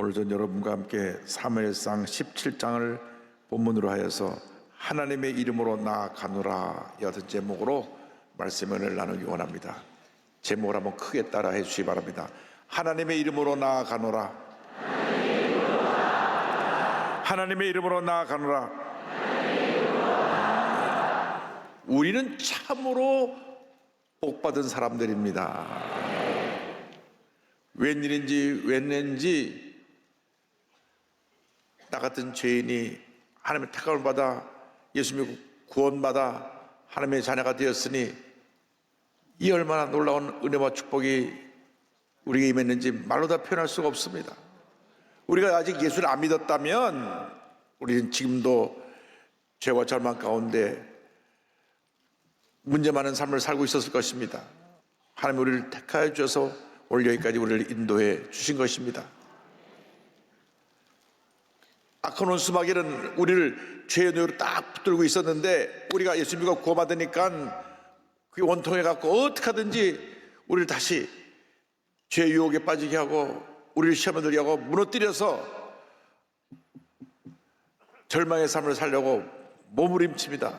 오늘 전 여러분과 함께 사무엘상 17장을 본문으로 하여서 하나님의 이름으로 나아가노라 여든 제목으로 말씀을 나누기 원합니다. 제목을 한번 크게 따라해 주시기 바랍니다. 하나님의 이름으로 나아가노라. 하나님의 이름으로 나아가노라. 우리는 참으로 복받은 사람들입니다. 웬일인지 나 같은 죄인이 하나님의 택함을 받아 예수님의 구원받아 하나님의 자녀가 되었으니 이 얼마나 놀라운 은혜와 축복이 우리에게 임했는지 말로 다 표현할 수가 없습니다. 우리가 아직 예수를 안 믿었다면 우리는 지금도 죄와 절망 가운데 문제 많은 삶을 살고 있었을 것입니다. 하나님 우리를 택하여 주셔서 오늘 여기까지 우리를 인도해 주신 것입니다. 악한 원수마귀는 우리를 죄의 노예로 딱 붙들고 있었는데 우리가 예수 믿고 구원받으니까 그게 원통해 갖고 어떻게 하든지 우리를 다시 죄의 유혹에 빠지게 하고 우리를 시험에 들게 하고 무너뜨려서 절망의 삶을 살려고 몸부림칩니다.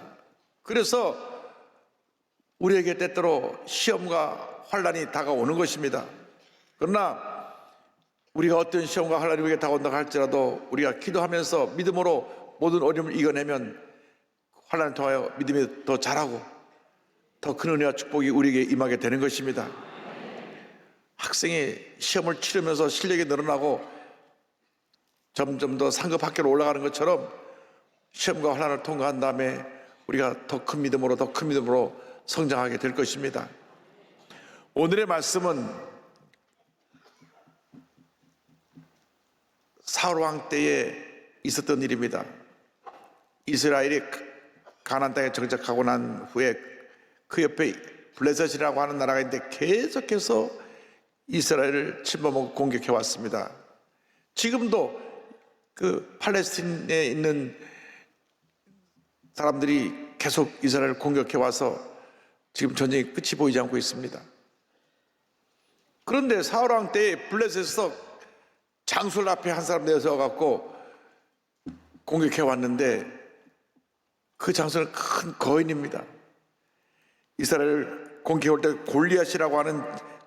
그래서 우리에게 때때로 시험과 환난이 다가오는 것입니다. 그러나 우리가 어떤 시험과 환난이 우리에게 다가온다고 할지라도 우리가 기도하면서 믿음으로 모든 어려움을 이겨내면 환난을 통하여 믿음이 더 자라고 더 큰 은혜와 축복이 우리에게 임하게 되는 것입니다. 학생이 시험을 치르면서 실력이 늘어나고 점점 더 상급 학교로 올라가는 것처럼 시험과 환난을 통과한 다음에 우리가 더 큰 믿음으로 성장하게 될 것입니다. 오늘의 말씀은 사울 왕 때에 있었던 일입니다. 이스라엘이 가나안 땅에 정착하고 난 후에 그 옆에 블레셋이라고 하는 나라가 있는데 계속해서 이스라엘을 침범하고 공격해 왔습니다. 지금도 그 팔레스틴에 있는 사람들이 계속 이스라엘을 공격해 와서 지금 전쟁이 끝이 보이지 않고 있습니다. 그런데 사울 왕 때에 블레셋에서 장술 앞에 한 사람 내서 갖고 공격해 왔는데 그 장수는 큰 거인입니다. 이스라엘을 공격해 올 때 골리앗이라고 하는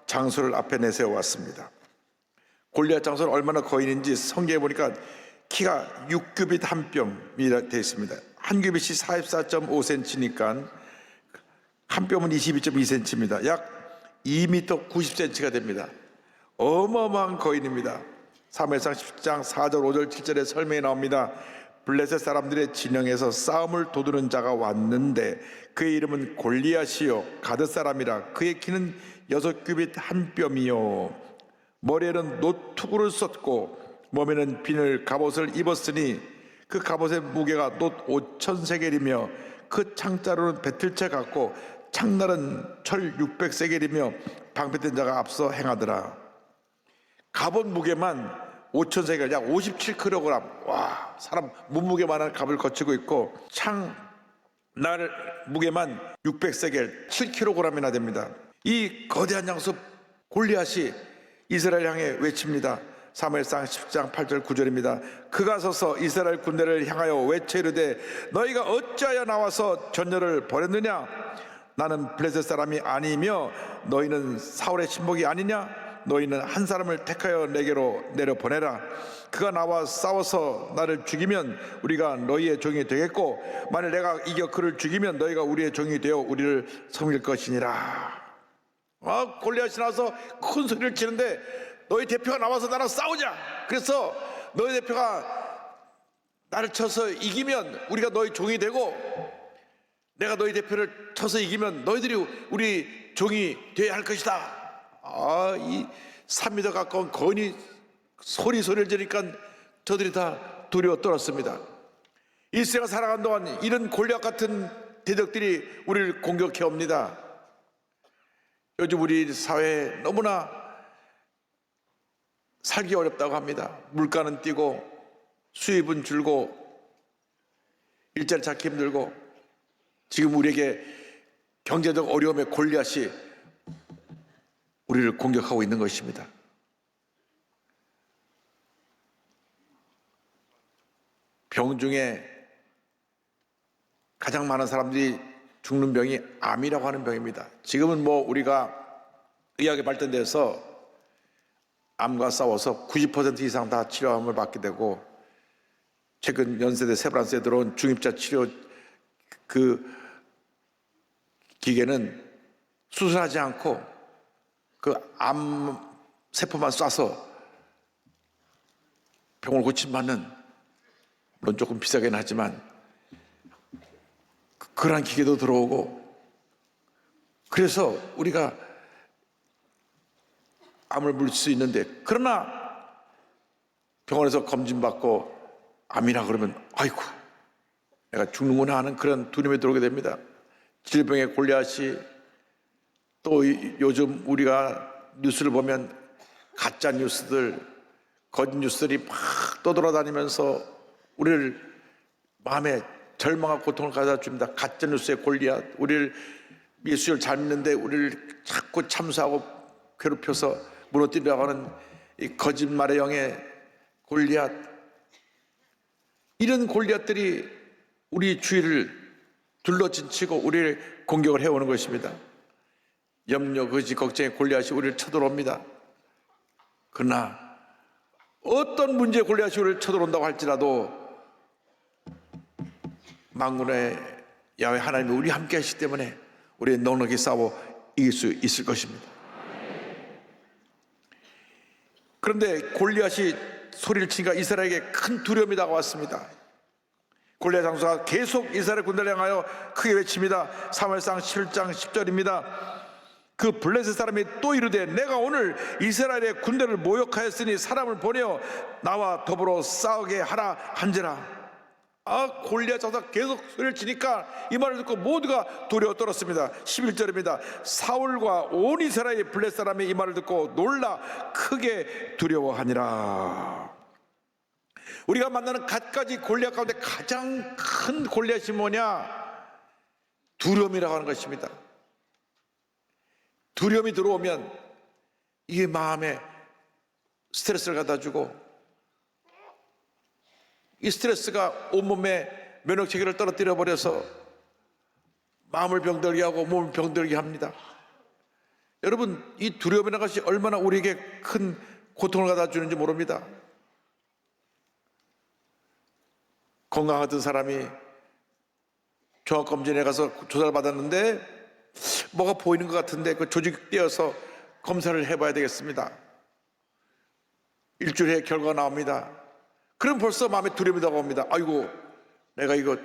장수를 앞에 내세워 왔습니다. 골리앗 장수는 얼마나 거인인지 성경에 보니까 키가 6규빗 한 뼘이라 되어 있습니다. 한 규빗이 44.5cm니까 한 뼘은 22.2cm입니다. 약 2m 90cm가 됩니다. 어마어마한 거인입니다. 사무엘상 10장 4절 5절 7절에 설명이 나옵니다. 블레셋 사람들의 진영에서 싸움을 도두는 자가 왔는데 그의 이름은 골리앗이요 가드 사람이라. 그의 키는 6규빗 한 뼘이요 머리에는 노투구를 썼고 몸에는 비늘 갑옷을 입었으니 그 갑옷의 무게가 놋 5,000세겔이며 그 창자루는 배틀채 같고 창날은 철 600세겔이며 방패된 자가 앞서 행하더라. 갑옷 무게만 5,000세겔, 약 57kg. 와, 사람 몸무게만한 갑을 거치고 있고 창날 무게만 600세겔, 7kg이나 됩니다. 이 거대한 장수 골리앗이 이스라엘 향해 외칩니다. 사무엘상 10장 8절 9절입니다. 그가 서서 이스라엘 군대를 향하여 외쳐 이르되 너희가 어찌하여 나와서 전열을 벌였느냐? 나는 블레셋 사람이 아니며 너희는 사울의 신복이 아니냐? 너희는 한 사람을 택하여 내게로 내려보내라. 그가 나와 싸워서 나를 죽이면 우리가 너희의 종이 되겠고 만일 내가 이겨 그를 죽이면 너희가 우리의 종이 되어 우리를 섬길 것이니라. 골리앗이 나와서 큰 소리를 치는데 너희 대표가 나와서 나랑 싸우자. 그래서 너희 대표가 나를 쳐서 이기면 우리가 너희 종이 되고 내가 너희 대표를 쳐서 이기면 너희들이 우리 종이 되어야 할 것이다. 이 3m 가까운 거인이 소리를 지르니까 저들이 다 두려워 떨었습니다. 일생을 살아가는 동안 이런 골리앗 같은 대적들이 우리를 공격해 옵니다. 요즘 우리 사회에 너무나 살기 어렵다고 합니다. 물가는 뛰고 수입은 줄고 일자리 찾기 힘들고 지금 우리에게 경제적 어려움의 골리앗이 우리를 공격하고 있는 것입니다. 병 중에 가장 많은 사람들이 죽는 병이 암이라고 하는 병입니다. 지금은 뭐 우리가 의학이 발전돼서 암과 싸워서 90% 이상 다 치료함을 받게 되고, 최근 연세대 세브란스에 들어온 중입자 치료 그 기계는 수술하지 않고 그 암 세포만 쏴서 병을 고침받는, 물론 조금 비싸긴 하지만 그러한 기계도 들어오고, 그래서 우리가 암을 물릴 수 있는데, 그러나 병원에서 검진받고 암이라 그러면 아이고 내가 죽는구나 하는 그런 두려움이 들어오게 됩니다. 질병의 골리앗이, 또 요즘 우리가 뉴스를 보면 가짜 뉴스들, 거짓 뉴스들이 막 떠돌아다니면서 우리를 마음에 절망과 고통을 가져다 줍니다. 가짜 뉴스의 골리앗, 우리를 예수를 잘 믿는데 우리를 자꾸 참수하고 괴롭혀서 무너뜨리려고 하는 이 거짓말의 영의 골리앗, 이런 골리앗들이 우리 주위를 둘러진치고 우리를 공격을 해오는 것입니다. 염려, 거짓, 걱정의 골리앗이 우리를 쳐들어옵니다. 그러나 어떤 문제의 골리앗이 우리를 쳐들어온다고 할지라도 만군의 야훼 하나님이 우리 함께 하시기 때문에 우리는 넉넉히 싸워 이길 수 있을 것입니다. 그런데 골리앗이 소리를 치니까 이스라엘에게 큰 두려움이 다가왔습니다. 골리앗 장수가 계속 이스라엘 군대를 향하여 크게 외칩니다. 사무엘상 7장 10절입니다. 그 블레셋 사람이 또 이르되 내가 오늘 이스라엘의 군대를 모욕하였으니 사람을 보내어 나와 더불어 싸우게 하라 한지라. 골리앗 장수가 계속 소리를 치니까 이 말을 듣고 모두가 두려워 떨었습니다. 11절입니다. 사울과 온 이스라엘 블레셋 사람이 이 말을 듣고 놀라 크게 두려워하니라. 우리가 만나는 갖가지 골리앗 가운데 가장 큰 골리앗이 뭐냐? 두려움이라고 하는 것입니다. 두려움이 들어오면 이게 마음에 스트레스를 갖다 주고, 이 스트레스가 온몸에 면역체계를 떨어뜨려 버려서 마음을 병들게 하고 몸을 병들게 합니다. 여러분, 이 두려움이라는 것이 얼마나 우리에게 큰 고통을 갖다 주는지 모릅니다. 건강하던 사람이 종합검진에 가서 조사를 받았는데 뭐가 보이는 것 같은데 그 조직이 떼어서 검사를 해봐야 되겠습니다. 일주일에 결과가 나옵니다. 그럼 벌써 마음에 두려움이 다가옵니다. 아이고, 내가 이거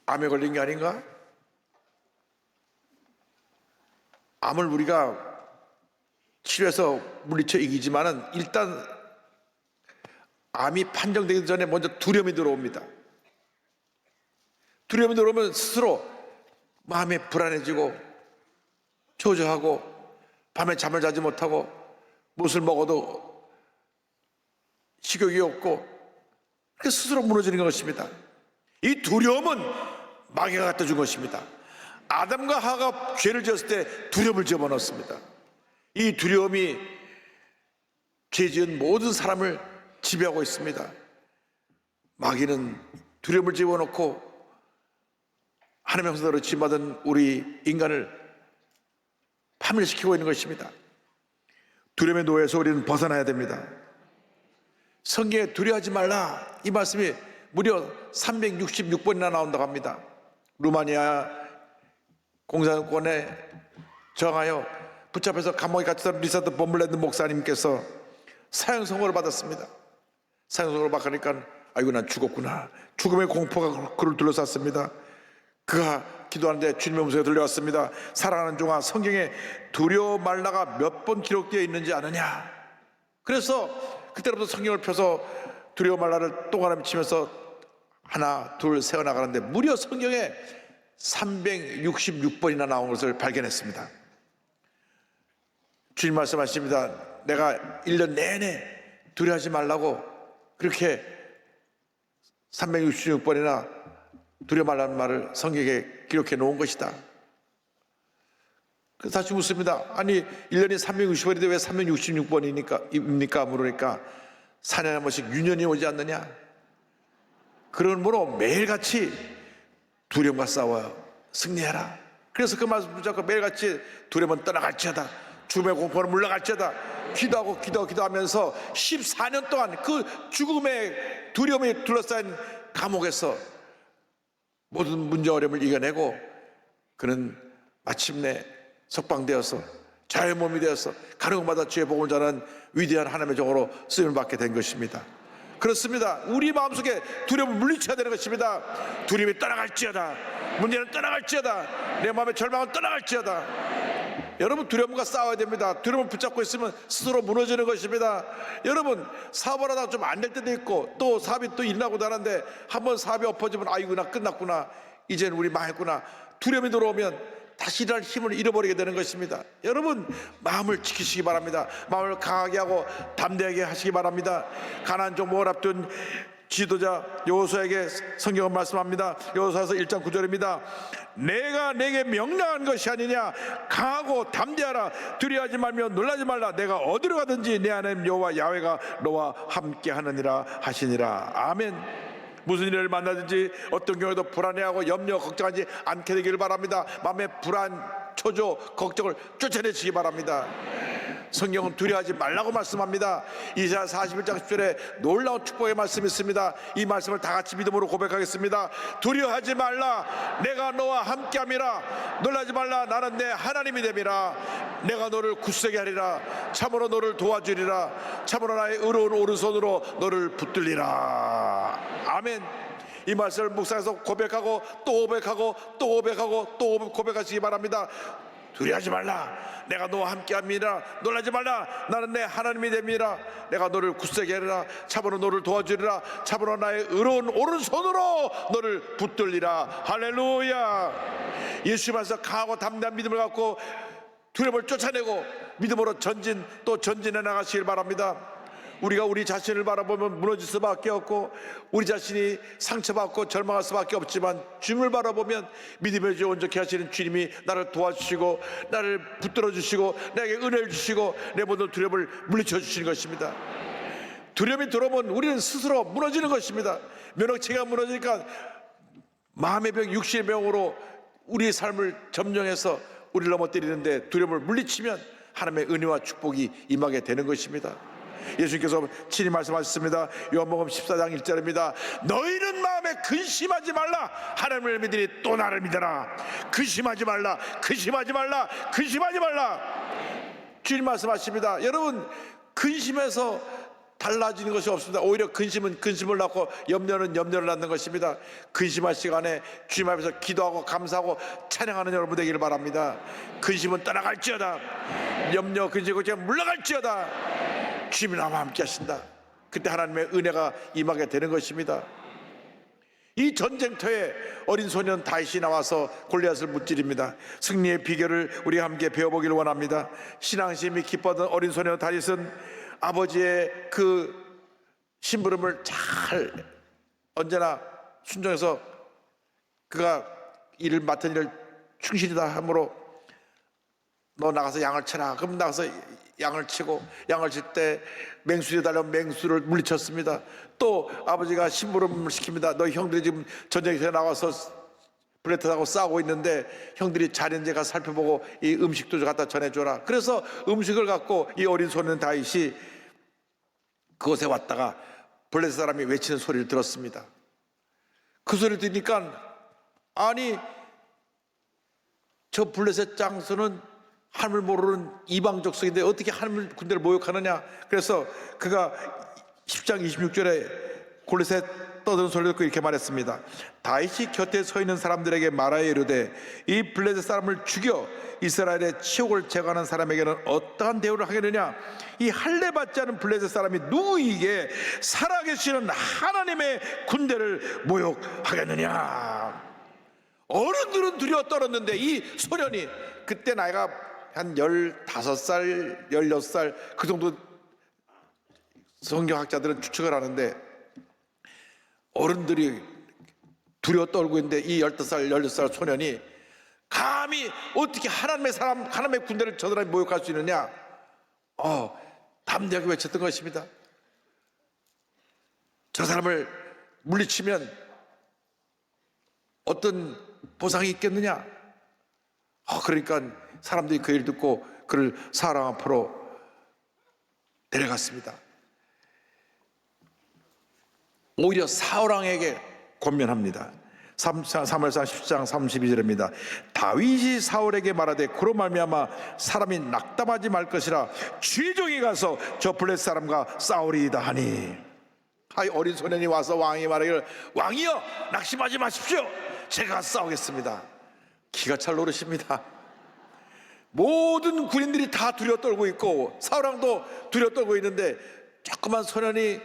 암에 걸린 게 아닌가? 암을 우리가 치료해서 물리쳐 이기지만은 일단 암이 판정되기 전에 먼저 두려움이 들어옵니다. 두려움이 들어오면 스스로 마음이 불안해지고 초조하고 밤에 잠을 자지 못하고 무엇을 먹어도 식욕이 없고 스스로 무너지는 것입니다. 이 두려움은 마귀가 갖다 준 것입니다. 아담과 하와가 죄를 지었을 때 두려움을 집어넣었습니다. 이 두려움이 죄 지은 모든 사람을 지배하고 있습니다. 마귀는 두려움을 집어넣고 하나님의 형상대로 지음받은 우리 인간을 파멸시키고 있는 것입니다. 두려움의 노예에서 우리는 벗어나야 됩니다. 성경에 두려워하지 말라, 이 말씀이 무려 366번이나 나온다고 합니다. 루마니아 공산권에 저항하여 붙잡혀서 감옥에 갇혔던 리사드 범블랜드 목사님께서 사형 선고를 받았습니다. 사형 선고를 받으니까 아이고 난 죽었구나, 죽음의 공포가 그를 둘러쌌습니다. 그가 기도하는데 주님의 음성이 들려왔습니다. 사랑하는 종아, 성경에 두려워 말라가 몇 번 기록되어 있는지 아느냐? 그래서 그때부터 성경을 펴서 두려워 말라를 동그라미 치면서 하나 둘 세어나가는데 무려 성경에 366번이나 나온 것을 발견했습니다. 주님 말씀하십니다. 내가 1년 내내 두려워하지 말라고 그렇게 366번이나 두려워 말라는 말을 성경에 기록해 놓은 것이다. 그래서 다시 묻습니다. 아니 1년이 360번인데 왜 366번입니까? 물으니까 4년에 한 번씩 유년이 오지 않느냐? 그러므로 매일같이 두려움과 싸워요. 승리해라. 그래서 그 말씀 붙잡고 매일같이 두려움은 떠나갈지어다, 죽음의 공포는 물러갈지어다, 기도하면서 14년 동안 그 죽음의 두려움에 둘러싸인 감옥에서 모든 문제 어려움을 이겨내고 그는 마침내 석방되어서 자유의 몸이 되어서 가는 곳마다 주의 복음을 전하는 위대한 하나님의 종으로 쓰임을 받게 된 것입니다. 그렇습니다. 우리 마음속에 두려움을 물리쳐야 되는 것입니다. 두려움이 떠나갈지어다, 문제는 떠나갈지어다, 내 마음의 절망은 떠나갈지어다. 여러분, 두려움과 싸워야 됩니다. 두려움을 붙잡고 있으면 스스로 무너지는 것입니다. 여러분, 사업을 하다가 좀 안 될 때도 있고 또 사업이 또 일나고 나는데 한번 사업이 엎어지면 아이고 나 끝났구나, 이제는 우리 망했구나, 두려움이 들어오면 다시 일할 힘을 잃어버리게 되는 것입니다. 여러분, 마음을 지키시기 바랍니다. 마음을 강하게 하고 담대하게 하시기 바랍니다. 가나안 정복을 앞둔 지도자 여호수아에게 성경은 말씀합니다. 여호수아서 1장 9절입니다. 내가 내게 명령한 것이 아니냐, 강하고 담대하라, 두려워하지 말며 놀라지 말라, 내가 어디로 가든지 내 하나님 여호와 야훼가 너와 함께 하느니라 하시니라. 아멘. 무슨 일을 만나든지 어떤 경우에도 불안해하고 염려 걱정하지 않게 되기를 바랍니다. 마음의 불안, 초조, 걱정을 쫓아내시기 바랍니다. 성경은 두려워하지 말라고 말씀합니다. 이사야 41장 10절에 놀라운 축복의 말씀이 있습니다. 이 말씀을 다 같이 믿음으로 고백하겠습니다. 두려워하지 말라, 내가 너와 함께함이라. 놀라지 말라, 나는 내 하나님이 됨이라. 내가 너를 굳세게 하리라. 참으로 너를 도와주리라. 참으로 나의 의로운 오른손으로 너를 붙들리라. 아멘. 이 말씀을 묵상해서 고백하고 또 고백하고 또 고백하고 또 고백하시기 바랍니다. 두려워하지 말라, 내가 너와 함께함이라. 놀라지 말라, 나는 내 하나님이 됨이라. 내가 너를 굳세게 하리라. 참으로 너를 도와주리라. 참으로 나의 의로운 오른손으로 너를 붙들리라. 할렐루야. 예수님께서 강하고 담대한 믿음을 갖고 두려움을 쫓아내고 믿음으로 전진해 나가시길 바랍니다. 우리가 우리 자신을 바라보면 무너질 수밖에 없고 우리 자신이 상처받고 절망할 수밖에 없지만 주님을 바라보면 믿음의 주 온전케 하시는 주님이 나를 도와주시고 나를 붙들어 주시고 내게 은혜를 주시고 내 모든 두려움을 물리쳐 주시는 것입니다. 두려움이 들어오면 우리는 스스로 무너지는 것입니다. 면역체계가 무너지니까 마음의 병, 육신의 병으로 우리의 삶을 점령해서 우리를 넘어뜨리는데 두려움을 물리치면 하나님의 은혜와 축복이 임하게 되는 것입니다. 예수님께서 친히 말씀하셨습니다. 요한복음 14장 1절입니다. 너희는 마음에 근심하지 말라. 하나님을 믿으니 또 나를 믿어라. 근심하지 말라, 근심하지 말라, 근심하지 말라. 주님 말씀하십니다. 여러분, 근심해서 달라지는 것이 없습니다. 오히려 근심은 근심을 낳고 염려는 염려를 낳는 것입니다. 근심할 시간에 주님 앞에서 기도하고 감사하고 찬양하는 여러분 되기를 바랍니다. 근심은 떠나갈지어다, 염려 근심 걱정 물러갈지어다. 주님이 나와 함께 하신다. 그때 하나님의 은혜가 임하게 되는 것입니다. 이 전쟁터에 어린 소년 다윗이 나와서 골리앗을 무찌릅니다. 승리의 비결을 우리 함께 배워보기를 원합니다. 신앙심이 기뻤던 어린 소년 다윗은 아버지의 그 심부름을 잘 언제나 순종해서 그가 일을 맡은 일을 충실히 다 하므로 너 나가서 양을 쳐라. 그럼 나가서 양을 치고 양을 칠 때 맹수에 달려온 맹수를 물리쳤습니다. 또 아버지가 심부름을 시킵니다. 너희 형들이 지금 전쟁터에 나와서 블레셋하고 싸우고 있는데 형들이 잘했는지 가 살펴보고 이 음식도 갖다 전해줘라. 그래서 음식을 갖고 이 어린 소년 다윗이 그곳에 왔다가 블레셋 사람이 외치는 소리를 들었습니다. 그 소리를 들으니까 아니 저 블레셋 장수는 하나님을 모르는 이방 족속인데 어떻게 하나님 군대를 모욕하느냐. 그래서 그가 10장 26절에 골리앗 떠드는 소리를 듣고 이렇게 말했습니다. 다윗이 곁에 서 있는 사람들에게 말하여 이르되 이 블레셋 사람을 죽여 이스라엘의 치욕을 제거하는 사람에게는 어떠한 대우를 하겠느냐. 이 할례 받지 않은 블레셋 사람이 누구에게 살아계시는 하나님의 군대를 모욕하겠느냐. 어른들은 두려워 떨었는데 이 소년이 그때 나이가 한 15살, 16살 그 정도 성경학자들은 추측을 하는데 어른들이 두려워 떨고 있는데 이 15살, 16살 소년이 감히 어떻게 하나님의 군대를 저 사람이 모욕할 수 있느냐. 담대하게 외쳤던 것입니다. 저 사람을 물리치면 어떤 보상이 있겠느냐? 그러니까 사람들이 그 일 듣고 그를 사울왕 앞으로 데려갔습니다. 오히려 사울왕에게 권면합니다. 사무엘상 10장 32절입니다. 다윗이 사울에게 말하되 그로 말미암아 사람이 낙담하지 말 것이라 주의 종이 가서 저 블레셋 사람과 싸우리이다 하니. 어린 소년이 와서 왕이 말하기를 왕이여 낙심하지 마십시오. 제가 싸우겠습니다. 기가 찰 노릇입니다. 모든 군인들이 다 두려워 떨고 있고 사울왕도 두려워 떨고 있는데 조그만 소년이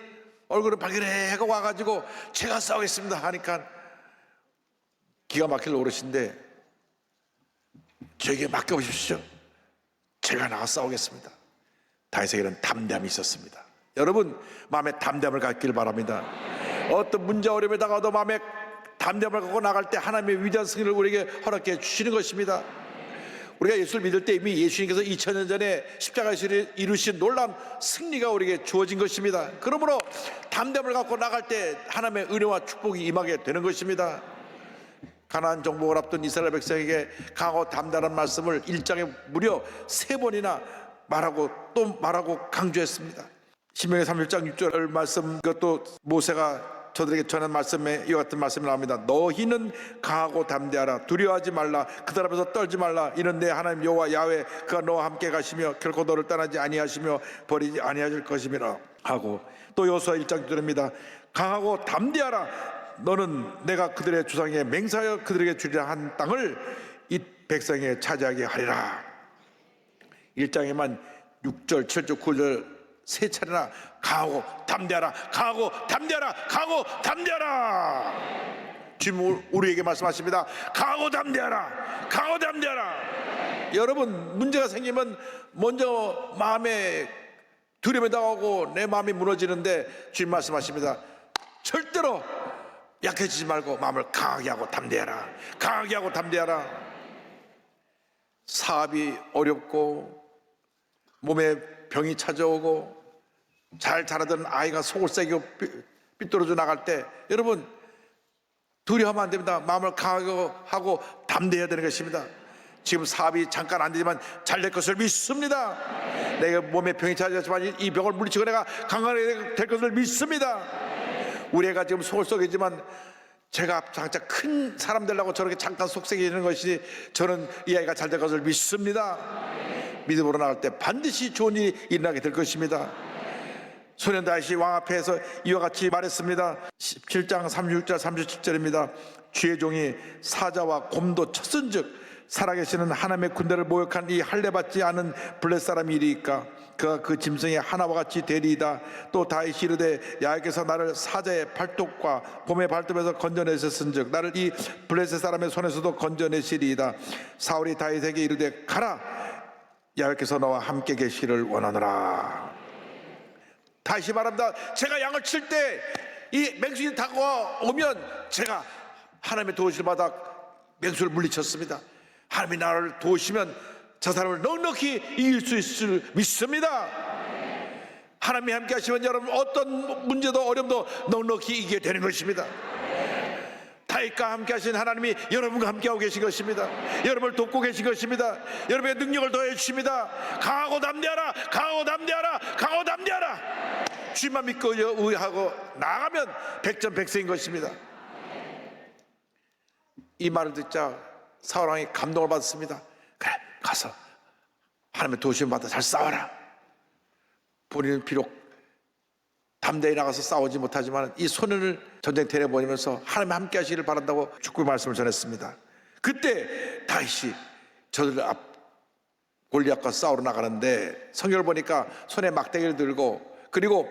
얼굴을 발견해가 와가지고 제가 싸우겠습니다 하니까 기가 막힐 노릇인데 저에게 맡겨보십시오. 제가 나가 싸우겠습니다. 다윗에게는 담대함이 있었습니다. 여러분 마음에 담대함을 갖길 바랍니다. 어떤 문제 어려움에 다가와도 마음에 담대함을 갖고 나갈 때 하나님의 위대한 승리를 우리에게 허락해 주시는 것입니다. 우리가 예수를 믿을 때 이미 예수님께서 2000년 전에 십자가에서 이루신 놀라운 승리가 우리에게 주어진 것입니다. 그러므로 담대함을 갖고 나갈 때 하나님의 은혜와 축복이 임하게 되는 것입니다. 가나안 정복을 앞둔 이스라엘 백성에게 강하고 담대한 말씀을 1장에 무려 3번이나 말하고 또 말하고 강조했습니다. 신명기 31장 6절 말씀, 그것도 모세가 저들에게 전한 말씀에 이와 같은 말씀이 나옵니다. 너희는 강하고 담대하라. 두려워하지 말라. 그들 앞에서 떨지 말라. 이는 내 하나님 여호와 야훼 그가 너와 함께 가시며 결코 너를 떠나지 아니하시며 버리지 아니하실 것임이라 하고, 또 여호수아 1장 6절입니다. 강하고 담대하라. 너는 내가 그들의 조상에게 맹세하여 그들에게 주리라 한 땅을 이 백성에게 차지하게 하리라. 1장에만 6절 7절 9절 3차례나 강하고 담대하라, 강하고 담대하라, 강하고 담대하라. 주님 우리에게 말씀하십니다. 강하고 담대하라, 강하고 담대하라. 여러분 문제가 생기면 먼저 마음에 두려움이 다가오고 내 마음이 무너지는데 주님 말씀하십니다. 절대로 약해지지 말고 마음을 강하게 하고 담대하라, 강하게 하고 담대하라. 사업이 어렵고 몸에 병이 찾아오고 잘 자라던 아이가 속을 새기고 삐뚤어져 나갈 때 여러분 두려워하면 안 됩니다. 마음을 강하게 하고 담대해야 되는 것입니다. 지금 사업이 잠깐 안 되지만 잘 될 것을 믿습니다. 내가 몸에 병이 찾아왔지만 이 병을 물리치고 내가 강하게 될 것을 믿습니다. 우리 애가 지금 속을 썩이지만 제가 장차 큰 사람 되려고 저렇게 잠깐 속삭이는 것이 저는 이 아이가 잘 될 것을 믿습니다. 믿음으로 나갈 때 반드시 좋은 일이 일어나게 될 것입니다. 소년 다윗이 왕 앞에서 이와 같이 말했습니다. 17장 36절 37절입니다. 주의 종이 사자와 곰도 쳤은즉 살아계시는 하나님의 군대를 모욕한 이 할례받지 않은 블레셋 사람이 이리이까 그가 그 짐승의 하나와 같이 되리이다. 또 다윗이 이르되 야훼께서 나를 사자의 발톱과 곰의 발톱에서 건져내셨은즉 나를 이 블레셋 사람의 손에서도 건져내시리이다. 사울이 다윗에게 이르되 가라, 야훼께서 너와 함께 계시기를 원하노라. 다시 말합니다. 제가 양을 칠 때 이 맹수들이 다가오면 제가 하나님의 도우심을 받아 맹수를 물리쳤습니다. 하나님이 나를 도우시면 저 사람을 넉넉히 이길 수 있을 믿습니다. 하나님이 함께 하시면 여러분 어떤 문제도 어려움도 넉넉히 이기게 되는 것입니다. 다윗과 함께 하신 하나님이 여러분과 함께하고 계신 것입니다. 여러분을 돕고 계신 것입니다. 여러분의 능력을 더해 주십니다. 강하고 담대하라, 강하고 담대하라, 강하고 담대하라. 주님만 믿고 의하고 나아가면 백전백승인 것입니다. 이 말을 듣자 사울왕이 감동을 받았습니다. 그래, 가서 하나님의 도우심을 받아 잘 싸워라. 본인은 비록 담대히 나가서 싸우지 못하지만 이 소년을 전쟁터에 보내면서 하나님 함께 하시기를 바란다고 축구의 말씀을 전했습니다. 그때 다윗이 저들 앞 골리앗과 싸우러 나가는데 성경을 보니까 손에 막대기를 들고 그리고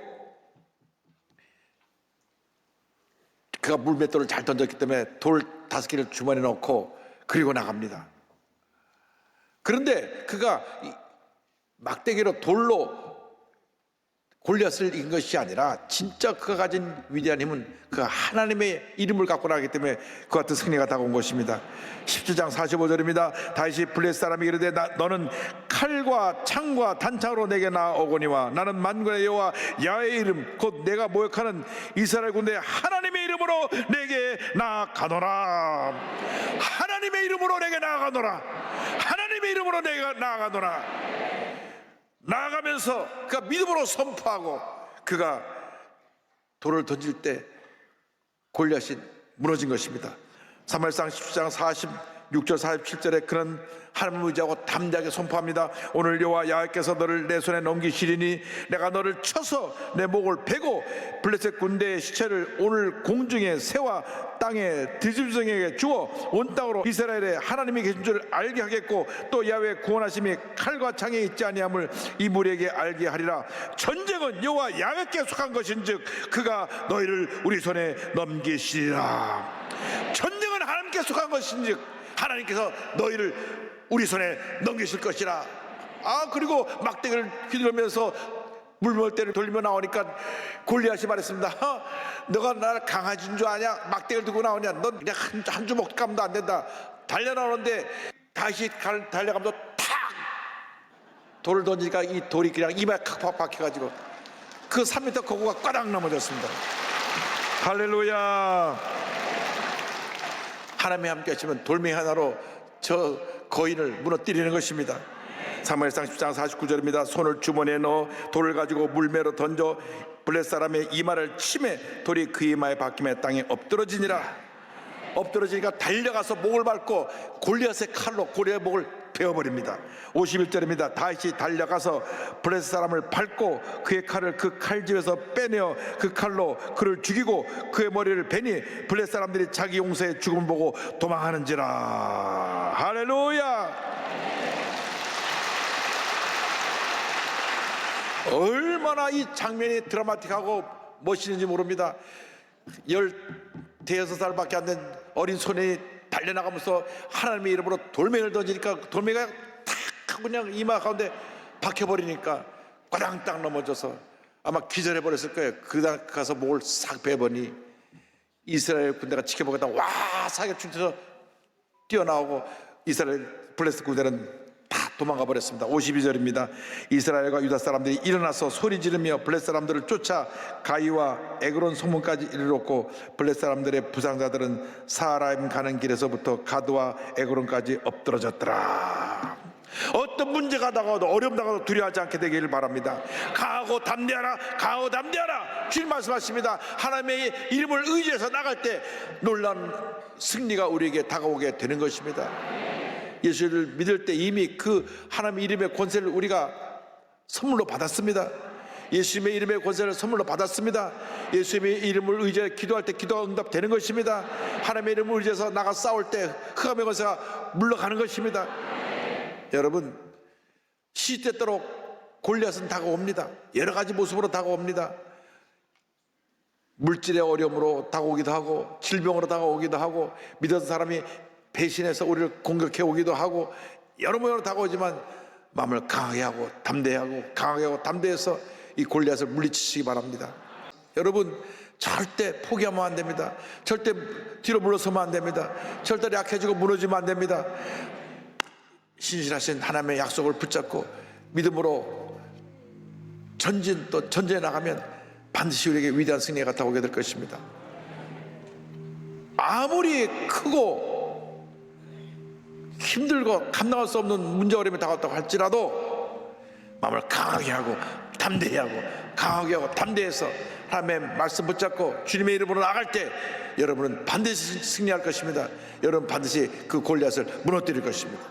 그가 물맷돌을 잘 던졌기 때문에 돌 5개를 주머니에 넣고 그리고 나갑니다. 그런데 그가 막대기로 돌로 골리앗을 이긴 것이 아니라 진짜 그가 가진 위대한 힘은 그 하나님의 이름을 갖고 나기 때문에 그 같은 승리가 다가온 것입니다. 17장 45절입니다. 다시 블레셋 사람이 이르되 너는 칼과 창과 단창으로 내게 나아오거니와 나는 만군의 여호와 야훼의 이름 곧 내가 모욕하는 이스라엘 군대 하나님의 이름으로 내게 나아가노라. 하나님의 이름으로 내게 나아가노라. 하나님의 이름으로 내가 나아가노라. 나아가면서 그가 믿음으로 선포하고 그가 돌을 던질 때 골리앗이 무너진 것입니다. 사무엘상 17장 46절 47절에 그는 하나님을 의지하고 담대하게 선포합니다. 오늘 여호와 야훼께서 너를 내 손에 넘기시리니 내가 너를 쳐서 내 목을 베고 블레셋 군대의 시체를 오늘 공중에 새와 땅에 들짐승에게 주어 온 땅으로 이스라엘의 하나님이 계신 줄 알게 하겠고 또 야훼의 구원하심이 칼과 창에 있지 아니함을 이 무리에게 알게 하리라. 전쟁은 여호와 야훼께 속한 것인즉 그가 너희를 우리 손에 넘기시리라. 전쟁은 하나님께 속한 것인즉 하나님께서 너희를 우리 손에 넘기실 것이라. 그리고 막대기를 휘두르면서 물물대를 돌리며 나오니까 골리앗이 말했습니다. 너가 나를 강아지인 줄 아냐? 막대기를 들고 나오냐? 넌 그냥 한 주먹 감도 안 된다. 달려나오는데 다시 달려가면서 탁 돌을 던지니까 이 돌이 그냥 이마에 칵 박혀가지고 그 3m 거구가 꽈당 넘어졌습니다. 할렐루야. 하나님이 함께 하시면 돌멩이 하나로 저 거인을 무너뜨리는 것입니다. 사무엘상 10장 49절입니다. 손을 주머니에 넣어 돌을 가지고 물매로 던져 블레셋 사람의 이마를 치매 돌이 그 이마에 박힘에 땅에 엎드러지니까 달려가서 목을 밟고 골리앗의 칼로 골리앗의 목을 베어버립니다. 51절입니다. 다시 달려가서 블레셋 사람을 밟고 그의 칼을 그 칼집에서 빼내어 그 칼로 그를 죽이고 그의 머리를 베니 블레셋 사람들이 자기 용사의 죽음을 보고 도망하는지라. 할렐루야. 얼마나 이 장면이 드라마틱하고 멋있는지 모릅니다. 16살밖에 안 된 어린 소년이 달려나가면서 하나님의 이름으로 돌멩이를 던지니까 돌멩이가 탁 하고 그냥 이마 가운데 박혀버리니까 꽈당땅 넘어져서 아마 기절해버렸을 거예요. 그러다 가서 목을 싹 베버니 이스라엘 군대가 지켜보겠다 와 사격 중에서 뛰어나오고 이스라엘 블레셋 군대는 다 도망가 버렸습니다. 52절입니다. 이스라엘과 유다 사람들이 일어나서 소리 지르며 블레셋 사람들을 쫓아 가이와 에그론 성문까지 이르렀고 블레셋 사람들의 부상자들은 사하라임 가는 길에서부터 가드와 에그론까지 엎드러졌더라. 어떤 문제가 다가와도 어려움 다가와도 두려워하지 않게 되기를 바랍니다. 강하고 담대하라. 강하고 담대하라. 주님 말씀하십니다. 하나님의 이름을 의지해서 나갈 때 놀라운 승리가 우리에게 다가오게 되는 것입니다. 예수를 믿을 때 이미 그 하나님의 이름의 권세를 우리가 선물로 받았습니다. 예수님의 이름의 권세를 선물로 받았습니다. 예수님의 이름을 의지해 기도할 때 기도가 응답되는 것입니다. 하나님의 이름을 의지해서 나가 싸울 때 흑암의 권세가 물러가는 것입니다. 여러분, 시시때때로 골리앗은 다가옵니다. 여러 가지 모습으로 다가옵니다. 물질의 어려움으로 다가오기도 하고 질병으로 다가오기도 하고 믿었던 사람이 배신해서 우리를 공격해 오기도 하고 여러 모양으로 다가오지만 마음을 강하게 하고 담대하고 강하게 하고 담대해서 이 골리앗을 물리치시기 바랍니다. 여러분, 절대 포기하면 안 됩니다. 절대 뒤로 물러서면 안 됩니다. 절대 약해지고 무너지면 안 됩니다. 신실하신 하나님의 약속을 붙잡고 믿음으로 전진에 나가면 반드시 우리에게 위대한 승리가 다가오게 될 것입니다. 아무리 크고 힘들고 감당할 수 없는 문제 어려움이 다가왔다고 할지라도 마음을 강하게 하고 담대히 하고 강하게 하고 담대해서 하나님의 말씀 붙잡고 주님의 이름으로 나갈 때 여러분은 반드시 승리할 것입니다. 여러분 반드시 그 골리앗을 무너뜨릴 것입니다.